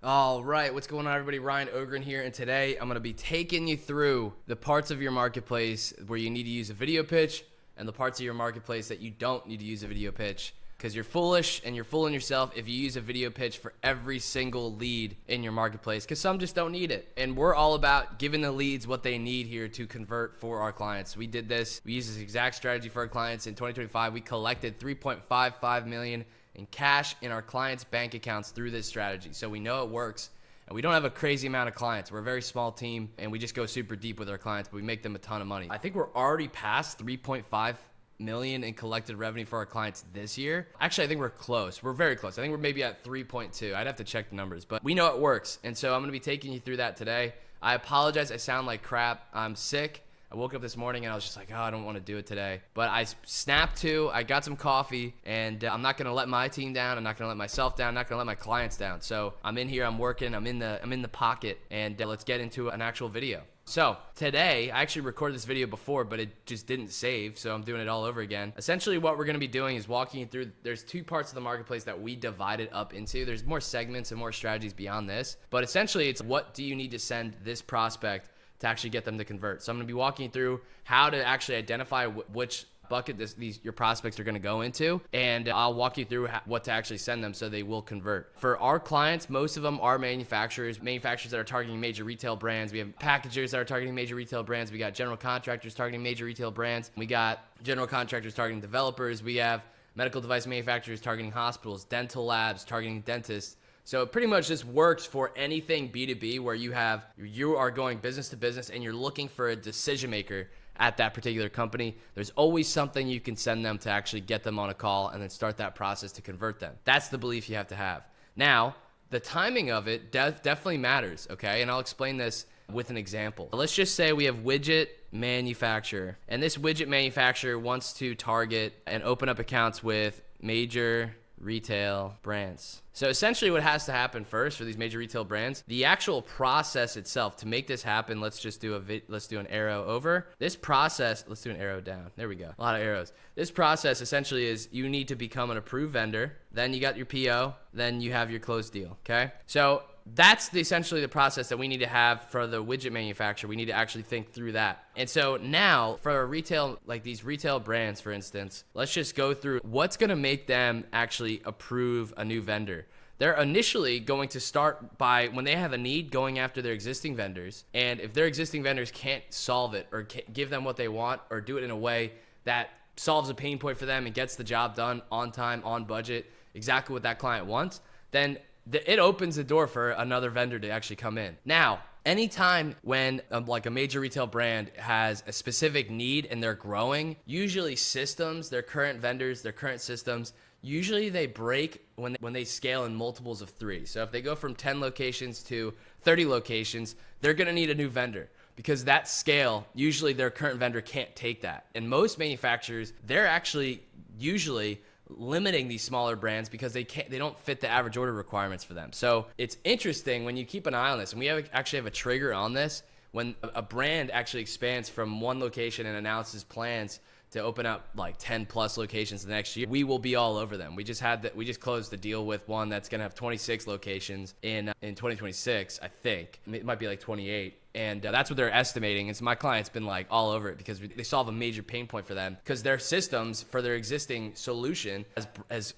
All right, what's going on, everybody? Ryan Ogren here, and today I'm going to be taking you through the parts of your marketplace where you need to use a video pitch and the parts of your marketplace that you don't need to use a video pitch, because you're foolish and you're fooling yourself if you use a video pitch for every single lead in your marketplace, because some just don't need it. And we're all about giving the leads what they need here to convert for our clients. We did this. We used this exact strategy for our clients in 2025. We collected $3.55 million in cash in our clients' bank accounts through this strategy. So we know it works, and we don't have a crazy amount of clients. We're a very small team, and we just go super deep with our clients, but we make them a ton of money. I think we're already past 3.5 million in collected revenue for our clients this year. Actually, I think we're close. We're very close. I think we're maybe at 3.2. I'd have to check the numbers, but we know it works. And so I'm going to be taking you through that today. I apologize. I sound like crap. I'm sick. I woke up this morning and I was just like, oh, I don't want to do it today. But I snapped to, I got some coffee, and I'm not going to let my team down. I'm not going to let myself down. I'm not going to let my clients down. So I'm in here, I'm working, I'm in the pocket, and let's get into an actual video. So today, I actually recorded this video before, but it just didn't save, so I'm doing it all over again. Essentially, what we're going to be doing is walking you through, there's two parts of the marketplace that we divided up into. There's more segments and more strategies beyond this, but essentially, it's what do you need to send this prospect to actually get them to convert. So I'm going to be walking you through how to actually identify which bucket your prospects are going to go into, and I'll walk you through what to actually send them so they will convert. For our clients, most of them are manufacturers that are targeting major retail brands. We have packagers that are targeting major retail brands. We got general contractors targeting major retail brands. We got general contractors targeting developers. We have medical device manufacturers targeting hospitals, dental labs targeting dentists. So it pretty much just works for anything B2B where you are going business to business and you're looking for a decision maker at that particular company. There's always something you can send them to actually get them on a call and then start that process to convert them. That's the belief you have to have. Now, the timing of it definitely matters, okay? And I'll explain this with an example. Let's just say we have widget manufacturer, and this widget manufacturer wants to target and open up accounts with major retail brands. So essentially what has to happen first for these major retail brands, the actual process itself to make this happen, let's do an arrow over. This process, let's do an arrow down. There we go. A lot of arrows. This process essentially is you need to become an approved vendor, then you got your PO, then you have your closed deal, okay? So that's essentially the process that we need to have for the widget manufacturer. We need to actually think through that. And so now for a retail, like these retail brands, for instance, let's just go through what's going to make them actually approve a new vendor. They're initially going to start by, when they have a need, going after their existing vendors. And if their existing vendors can't solve it or can't give them what they want or do it in a way that solves a pain point for them and gets the job done on time, on budget, exactly what that client wants, then it opens the door for another vendor to actually come in. Now, anytime when like a major retail brand has a specific need and they're growing, usually systems, their current vendors, their current systems, usually they break when they scale in multiples of 3. So if they go from 10 locations to 30 locations, they're going to need a new vendor, because that scale, usually their current vendor can't take that. And most manufacturers, they're actually usually limiting these smaller brands because they don't fit the average order requirements for them. So it's interesting when you keep an eye on this, and we actually have a trigger on this. When a brand actually expands from one location and announces plans to open up like 10 plus locations the next year, we will be all over them. We just closed the deal with one that's going to have 26 locations in 2026, I think. It might be like 28. And that's what they're estimating. And so my client's been like all over it because they solve a major pain point for them, because their systems for their existing solution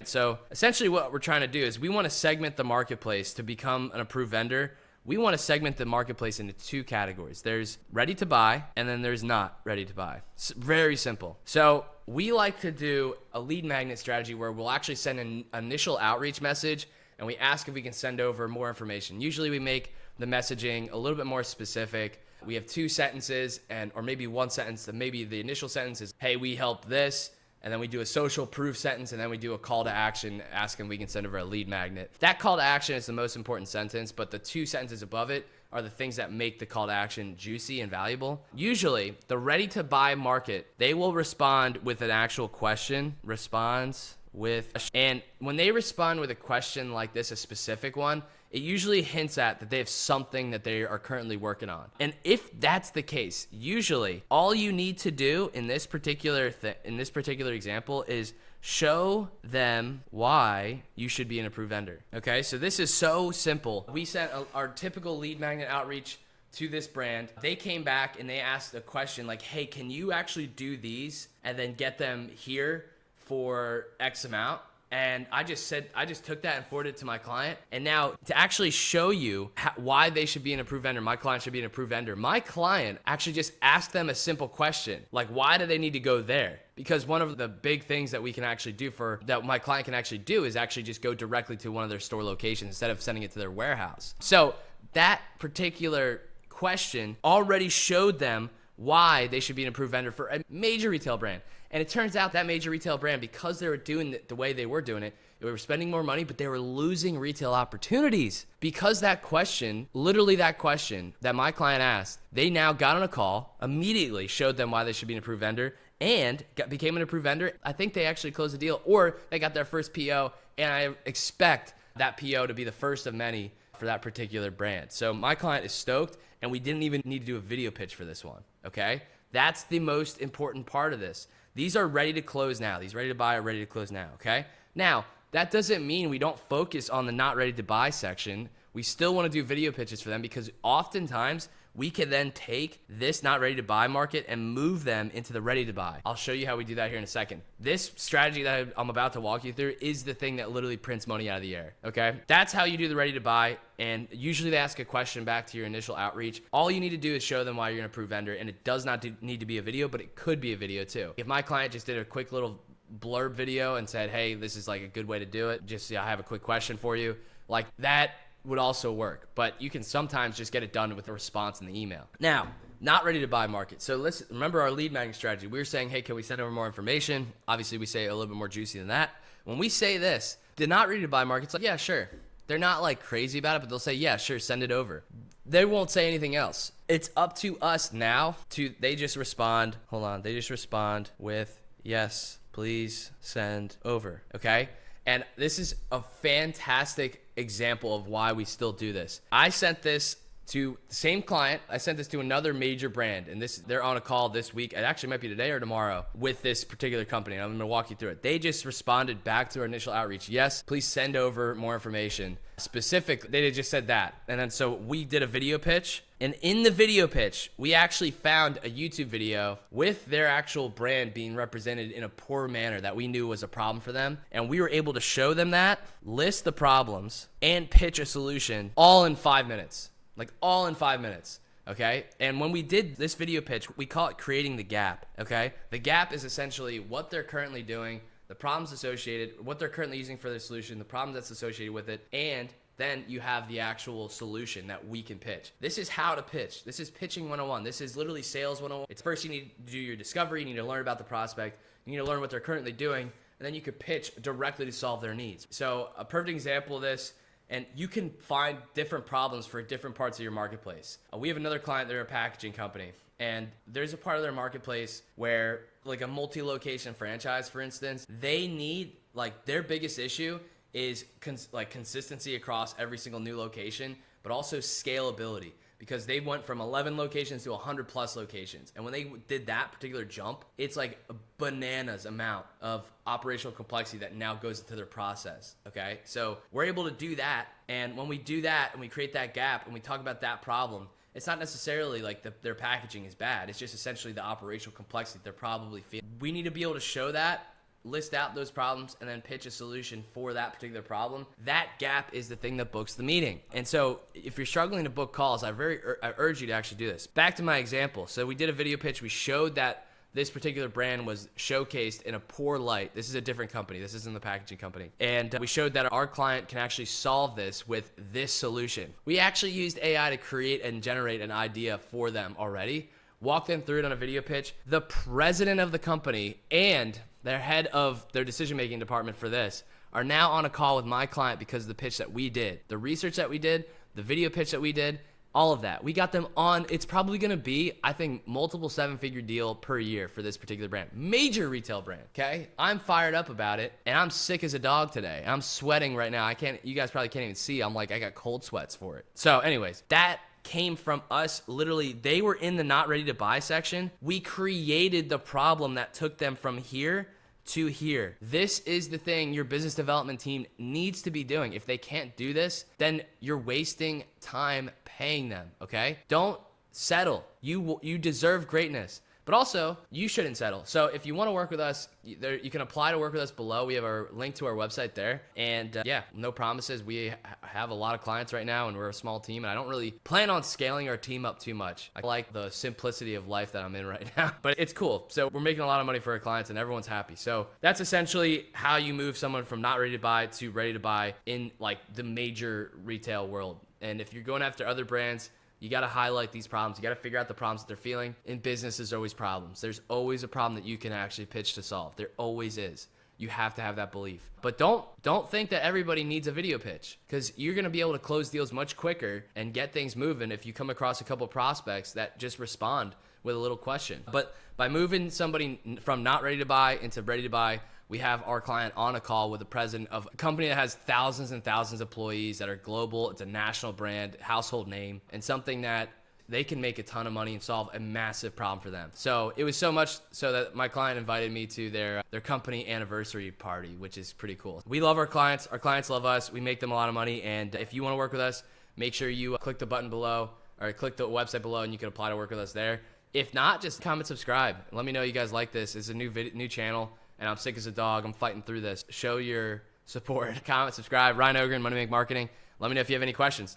so essentially what we're trying to do is we want to segment the marketplace to become an approved vendor. We want to segment the marketplace into 2 categories. There's ready to buy, and then there's not ready to buy. It's very simple. So we like to do a lead magnet strategy where we'll actually send an initial outreach message, and we ask if we can send over more information. Usually we make the messaging a little bit more specific. We have 2 sentences or maybe 1 sentence. Maybe the initial sentence is, hey, we help this. And then we do a social proof sentence, and then we do a call to action, asking if we can send over a lead magnet. That call to action is the most important sentence, but the 2 sentences above it are the things that make the call to action juicy and valuable. Usually, the ready to buy market, they will respond with an actual question, and when they respond with a question like this, a specific one, it usually hints at that they have something that they are currently working on. And if that's the case, usually all you need to do in this particular example is show them why you should be an approved vendor. Okay, so this is so simple. We sent our typical lead magnet outreach to this brand. They came back and they asked a question like, hey, can you actually do these and then get them here for X amount? And I just took that and forwarded it to my client. And now to actually show you why they should be an approved vendor, my client should be an approved vendor. My client actually just asked them a simple question, like, why do they need to go there? Because one of the big things that we can actually do that my client can actually do is actually just go directly to one of their store locations instead of sending it to their warehouse. So that particular question already showed them why they should be an approved vendor for a major retail brand. And it turns out that major retail brand, because they were doing it the way they were doing it, they were spending more money, but they were losing retail opportunities. Because that question, literally that question that my client asked, they now got on a call, immediately showed them why they should be an approved vendor, and became an approved vendor. I think they actually closed the deal, or they got their first PO, and I expect that PO to be the first of many for that particular brand. So my client is stoked, and we didn't even need to do a video pitch for this one, okay? That's the most important part of this. These are ready to close now. These ready to buy are ready to close now, okay? Now, that doesn't mean we don't focus on the not ready to buy section. We still want to do video pitches for them because oftentimes we can then take this not ready to buy market and move them into the ready to buy. I'll show you how we do that here in a second. This strategy that I'm about to walk you through is the thing that literally prints money out of the air, okay? That's how you do the ready to buy, and usually they ask a question back to your initial outreach. All you need to do is show them why you're an approved vendor, and it does not need to be a video, but it could be a video too. If my client just did a quick little blurb video and said, hey, this is like a good way to do it, just I have a quick question for you, like that would also work, but you can sometimes just get it done with a response in the email. Now, not ready to buy market. So let's remember our lead magnet strategy. We were saying, hey, can we send over more information? Obviously, we say a little bit more juicy than that. When we say this, the not ready to buy market's like, yeah, sure. They're not like crazy about it, but they'll say, yeah, sure, send it over. They won't say anything else. It's up to us now they just respond. Hold on. They just respond with, yes, please send over. Okay. And this is a fantastic example of why we still do this. I sent this to the same client. I sent this to another major brand, and they're on a call this week. It actually might be today or tomorrow with this particular company. I'm going to walk you through it. They just responded back to our initial outreach. Yes, please send over more information. Specific, they just said that. And then so we did a video pitch. And in the video pitch, we actually found a YouTube video with their actual brand being represented in a poor manner that we knew was a problem for them. And we were able to show them that, list the problems, and pitch a solution all in 5 minutes. Like all in 5 minutes, okay? And when we did this video pitch, we call it creating the gap, okay? The gap is essentially what they're currently doing, the problems associated, what they're currently using for their solution, the problems that's associated with it, and then you have the actual solution that we can pitch. This is how to pitch. This is pitching 101. This is literally sales 101. It's first you need to do your discovery. You need to learn about the prospect. You need to learn what they're currently doing, and then you could pitch directly to solve their needs. So a perfect example of this, and you can find different problems for different parts of your marketplace. We have another client, they're a packaging company, and there's a part of their marketplace where like a multi-location franchise, for instance, they need, like their biggest issue is consistency across every single new location, but also scalability, because they went from 11 locations to 100 plus locations. And when they did that particular jump, it's like a bananas amount of operational complexity that now goes into their process, okay? So we're able to do that, and when we do that and we create that gap and we talk about that problem, it's not necessarily like their packaging is bad. It's just essentially the operational complexity they're probably feeling. We need to be able to show that, list out those problems, and then pitch a solution for that particular problem. That gap is the thing that books the meeting. And so if you're struggling to book calls, I urge you to actually do this. Back to my example. So we did a video pitch. We showed that this particular brand was showcased in a poor light. This is a different company. This isn't the packaging company. And we showed that our client can actually solve this with this solution. We actually used AI to create and generate an idea for them already, walk them through it on a video pitch. The president of the company and their head of their decision-making department for this are now on a call with my client because of the pitch that we did, the research that we did, the video pitch that we did, all of that. We got them on. It's probably going to be, I think, multiple seven-figure deal per year for this particular brand. Major retail brand, okay? I'm fired up about it, and I'm sick as a dog today. I'm sweating right now. You guys probably can't even see. I'm like, I got cold sweats for it. So anyways, that came from us. Literally, they were in the not ready to buy section. We created the problem that took them from here to here. This is the thing your business development team needs to be doing. If they can't do this, then you're wasting time paying them, okay? Don't settle. You deserve greatness. But also, you shouldn't settle. So if you want to work with us, you can apply to work with us below. We have our link to our website there. And yeah, no promises. We have a lot of clients right now, and we're a small team. And I don't really plan on scaling our team up too much. I like the simplicity of life that I'm in right now. But it's cool. So we're making a lot of money for our clients, and everyone's happy. So that's essentially how you move someone from not ready to buy to ready to buy in like the major retail world. And if you're going after other brands, you got to highlight these problems. You got to figure out the problems that they're feeling. In business, there's always problems. There's always a problem that you can actually pitch to solve. There always is. You have to have that belief. But don't think that everybody needs a video pitch, because you're going to be able to close deals much quicker and get things moving if you come across a couple prospects that just respond with a little question. But by moving somebody from not ready to buy into ready to buy, we have our client on a call with the president of a company that has thousands and thousands of employees that are global. It's a national brand, household name, and something that they can make a ton of money and solve a massive problem for them. So it was so much so that my client invited me to their company anniversary party, which is pretty cool. We love our clients. Our clients love us. We make them a lot of money. And if you want to work with us, make sure you click the button below or click the website below, and you can apply to work with us there. If not, just comment, subscribe. Let me know you guys like this. It's a new channel, and I'm sick as a dog. I'm fighting through this. Show your support. Comment, subscribe. Ryan Ogren, Money Make Marketing. Let me know if you have any questions.